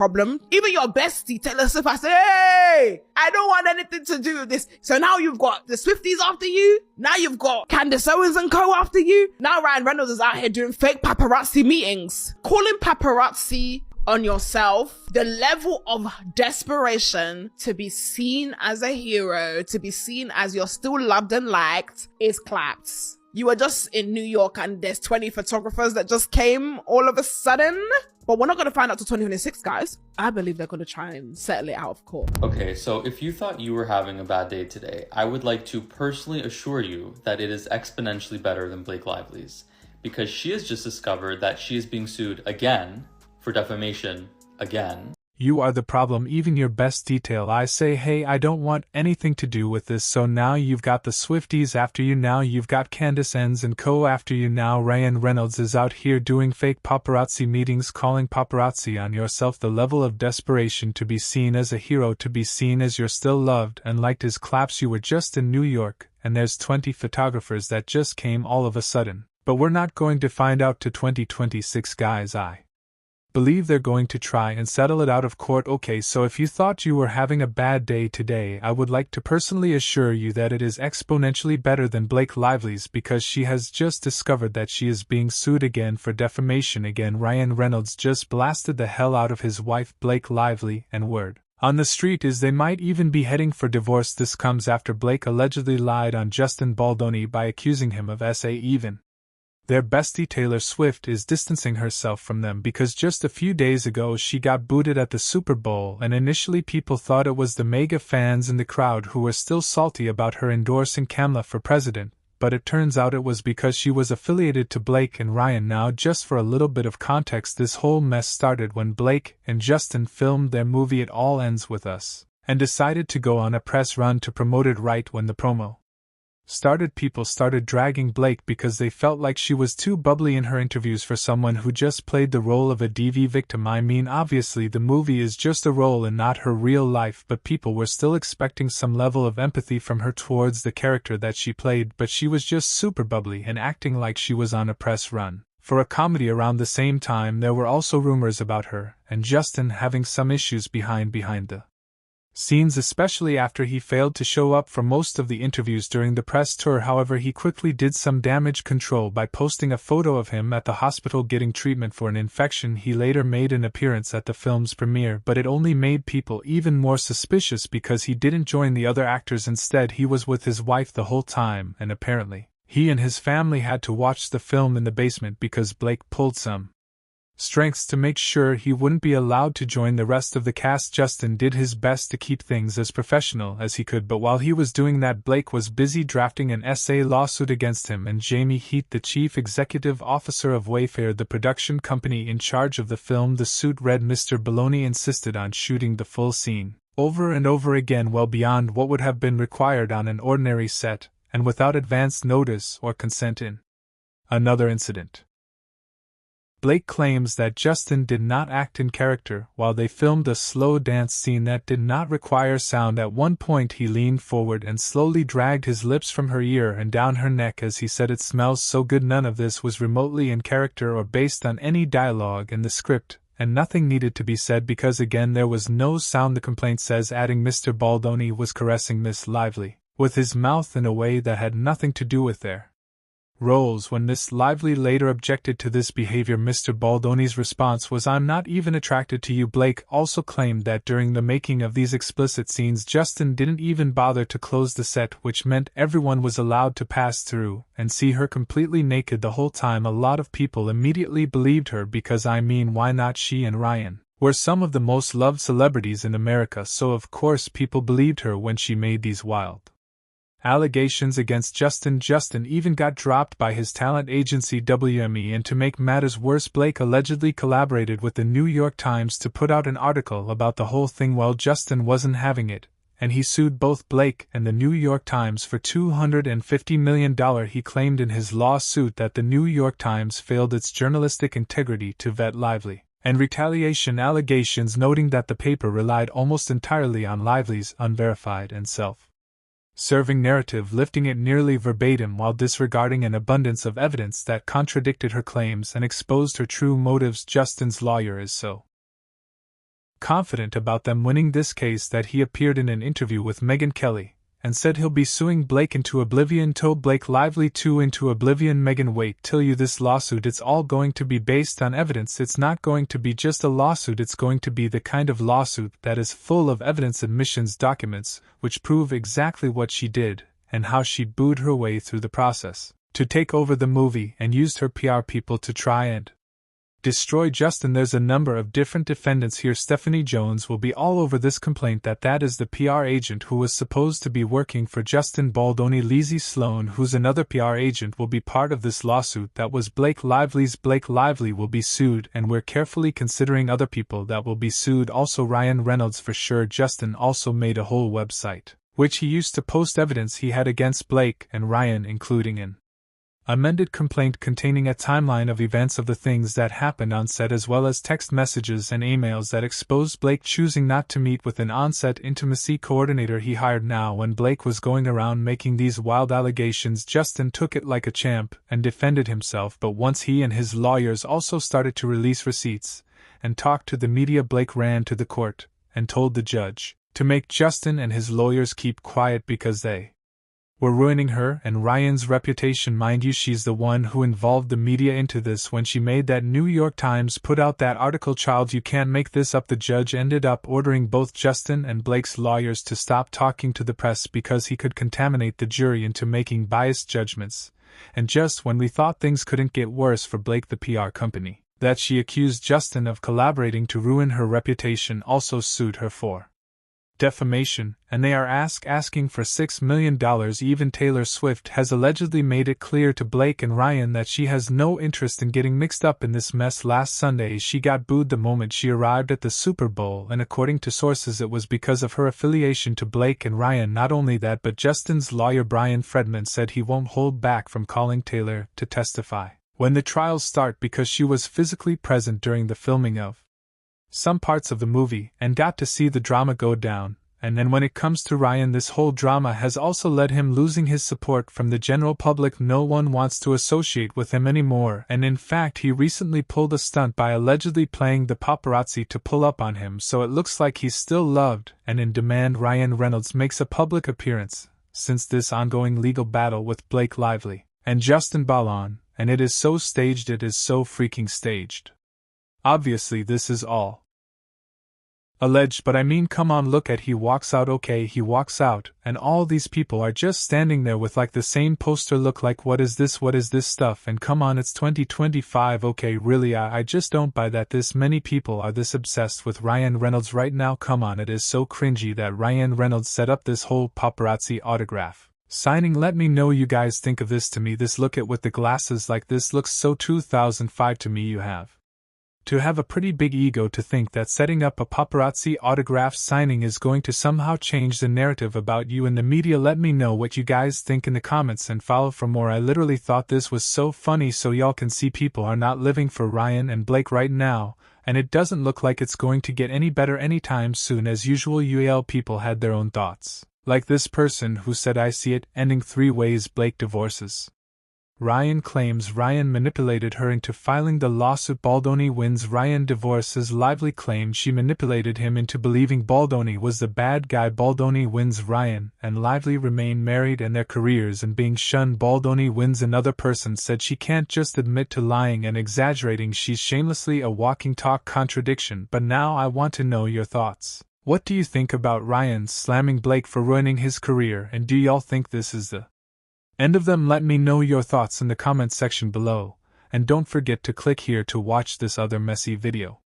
problem. Even your bestie, Taylor Swift, I say, hey, I don't want anything to do with this. So now you've got the Swifties after you. Now you've got Candace Owens and co after you. Now Ryan Reynolds is out here doing fake paparazzi meetings. Calling paparazzi on yourself, the level of desperation to be seen as a hero, to be seen as you're still loved and liked, is claps. You were just in New York and there's 20 photographers that just came all of a sudden. But we're not going to find out till 2026, guys. I believe they're going to try and settle it out of court. Okay, so if you thought you were having a bad day today, I would like to personally assure you that it is exponentially better than Blake Lively's, because she has just discovered that she is being sued again for defamation again. You are the problem, even your best detail. I say, hey, I don't want anything to do with this. So now you've got the Swifties after you, now you've got Candace Owens and co after you, now Ryan Reynolds is out here doing fake paparazzi meetings, calling paparazzi on yourself. The level of desperation to be seen as a hero, to be seen as you're still loved and liked is claps. You were just in New York and there's 20 photographers that just came all of a sudden. But we're not going to find out to 2026, guys. I believe they're going to try and settle it out of court. Okay, so if you thought you were having a bad day today, I would like to personally assure you that it is exponentially better than Blake Lively's, because she has just discovered that she is being sued again for defamation again. Ryan Reynolds just blasted the hell out of his wife Blake Lively, and word on the street is they might even be heading for divorce. This comes after Blake allegedly lied on Justin Baldoni by accusing him of even. Their bestie Taylor Swift is distancing herself from them because just a few days ago she got booted at the Super Bowl, and initially people thought it was the mega fans in the crowd who were still salty about her endorsing Kamala for president, but it turns out it was because she was affiliated to Blake and Ryan. Now, just for a little bit of context, this whole mess started when Blake and Justin filmed their movie It All Ends With Us, and decided to go on a press run to promote it. Right when the promo started, people started dragging Blake because they felt like she was too bubbly in her interviews for someone who just played the role of a DV victim. I mean, obviously the movie is just a role and not her real life, but people were still expecting some level of empathy from her towards the character that she played. But she was just super bubbly and acting like she was on a press run for a comedy. Around the same time, there were also rumors about her and Justin having some issues behind the scenes, especially after he failed to show up for most of the interviews during the press tour. However, he quickly did some damage control by posting a photo of him at the hospital getting treatment for an infection. He later made an appearance at the film's premiere, but it only made people even more suspicious because he didn't join the other actors. Instead, he was with his wife the whole time, and apparently he and his family had to watch the film in the basement because Blake pulled some strengths to make sure he wouldn't be allowed to join the rest of the cast. Justin did his best to keep things as professional as he could, but while he was doing that, Blake was busy drafting an SA lawsuit against him and Jamie Heat, the chief executive officer of Wayfair, the production company in charge of the film. The suit read, Mr. Baloney insisted on shooting the full scene over and over again, well beyond what would have been required on an ordinary set, and without advance notice or consent. In another incident, Blake claims that Justin did not act in character while they filmed a slow dance scene that did not require sound. At one point he leaned forward and slowly dragged his lips from her ear and down her neck as he said, "It smells so good." None of this was remotely in character or based on any dialogue in the script, and nothing needed to be said because again there was no sound. The complaint says, adding, Mr. Baldoni was caressing Miss Lively with his mouth in a way that had nothing to do with their roles. When Miss Lively later objected to this behavior, Mr. Baldoni's response was, "I'm not even attracted to you." Blake also claimed that during the making of these explicit scenes, Justin didn't even bother to close the set, which meant everyone was allowed to pass through and see her completely naked the whole time. A lot of people immediately believed her because, I mean, why not? She and Ryan were some of the most loved celebrities in America, so of course people believed her when she made these wild allegations against Justin. Justin even got dropped by his talent agency WME, and to make matters worse, Blake allegedly collaborated with the New York Times to put out an article about the whole thing. Well, Justin wasn't having it, and he sued both Blake and the New York Times for $250 million. He claimed in his lawsuit that the New York Times failed its journalistic integrity to vet Lively and retaliation allegations, noting that the paper relied almost entirely on Lively's unverified and self-serving narrative, lifting it nearly verbatim while disregarding an abundance of evidence that contradicted her claims and exposed her true motives. Justin's lawyer is so confident about them winning this case that he appeared in an interview with Megyn Kelly, and said he'll be suing Blake into oblivion. Told Blake Lively too into oblivion. Megyn, wait till you this lawsuit, it's all going to be based on evidence. It's not going to be just a lawsuit, it's going to be the kind of lawsuit that is full of evidence, admissions, documents, which prove exactly what she did, and how she booed her way through the process to take over the movie and used her PR people to try and destroy Justin. There's a number of different defendants here. Stephanie Jones will be all over this complaint that is the PR agent who was supposed to be working for Justin Baldoni. Lizzie Sloan, who's another PR agent, will be part of this lawsuit that was Blake Lively's. Blake Lively will be sued, and we're carefully considering other people that will be sued. Also Ryan Reynolds for sure. Justin also made a whole website, which he used to post evidence he had against Blake and Ryan, including an amended complaint containing a timeline of events of the things that happened on set, as well as text messages and emails that exposed Blake choosing not to meet with an on-set intimacy coordinator he hired. Now, when Blake was going around making these wild allegations, Justin took it like a champ and defended himself, but once he and his lawyers also started to release receipts and talk to the media, Blake ran to the court and told the judge to make Justin and his lawyers keep quiet because they were ruining her and Ryan's reputation. Mind you, she's the one who involved the media into this when she made that New York Times put out that article. Child, you can't make this up. The judge ended up ordering both Justin and Blake's lawyers to stop talking to the press because he could contaminate the jury into making biased judgments. And just when we thought things couldn't get worse for Blake, the PR company that she accused Justin of collaborating to ruin her reputation also sued her for defamation, and they are asking for $6 million. Even Taylor Swift has allegedly made it clear to Blake and Ryan that she has no interest in getting mixed up in this mess. Last Sunday she got booed the moment she arrived at the Super Bowl, and according to sources it was because of her affiliation to Blake and Ryan. Not only that, but Justin's lawyer Brian Fredman said he won't hold back from calling Taylor to testify when the trials start because she was physically present during the filming of some parts of the movie and got to see the drama go down. And then when it comes to Ryan, this whole drama has also led him losing his support from the general public. No one wants to associate with him anymore, and in fact he recently pulled a stunt by allegedly playing the paparazzi to pull up on him, so it looks like he's still loved and in demand. Ryan Reynolds makes a public appearance since this ongoing legal battle with Blake Lively and Justin Baldoni, and it is so staged, it is so freaking staged. Obviously this is all alleged, but I mean, come on, look at, he walks out. Okay, he walks out, and all these people are just standing there with like the same poster look, like what is this stuff, and come on, it's 2025. Okay, really, I just don't buy that this many people are this obsessed with Ryan Reynolds right now. Come on, it is so cringy that Ryan Reynolds set up this whole paparazzi autograph signing. Let me know you guys think of this. To me, this look at with the glasses, like this looks so 2005 to me. You have to have a pretty big ego to think that setting up a paparazzi autograph signing is going to somehow change the narrative about you in the media. Let me know what you guys think in the comments and follow for more. I literally thought this was so funny, so y'all can see people are not living for Ryan and Blake right now, and it doesn't look like it's going to get any better anytime soon. As usual, UAL people had their own thoughts, like this person who said, I see it ending 3 ways Blake divorces. Ryan claims Ryan manipulated her into filing the lawsuit. Baldoni wins. Ryan divorces. Lively claims she manipulated him into believing Baldoni was the bad guy. Baldoni wins. Ryan and Lively remain married and their careers and being shunned. Baldoni wins. Another person said she can't just admit to lying and exaggerating, she's shamelessly a walking talk contradiction. But now I want to know your thoughts. What do you think about Ryan slamming Blake for ruining his career, and do y'all think this is the end of them? Let me know your thoughts in the comments section below, and don't forget to click here to watch this other messy video.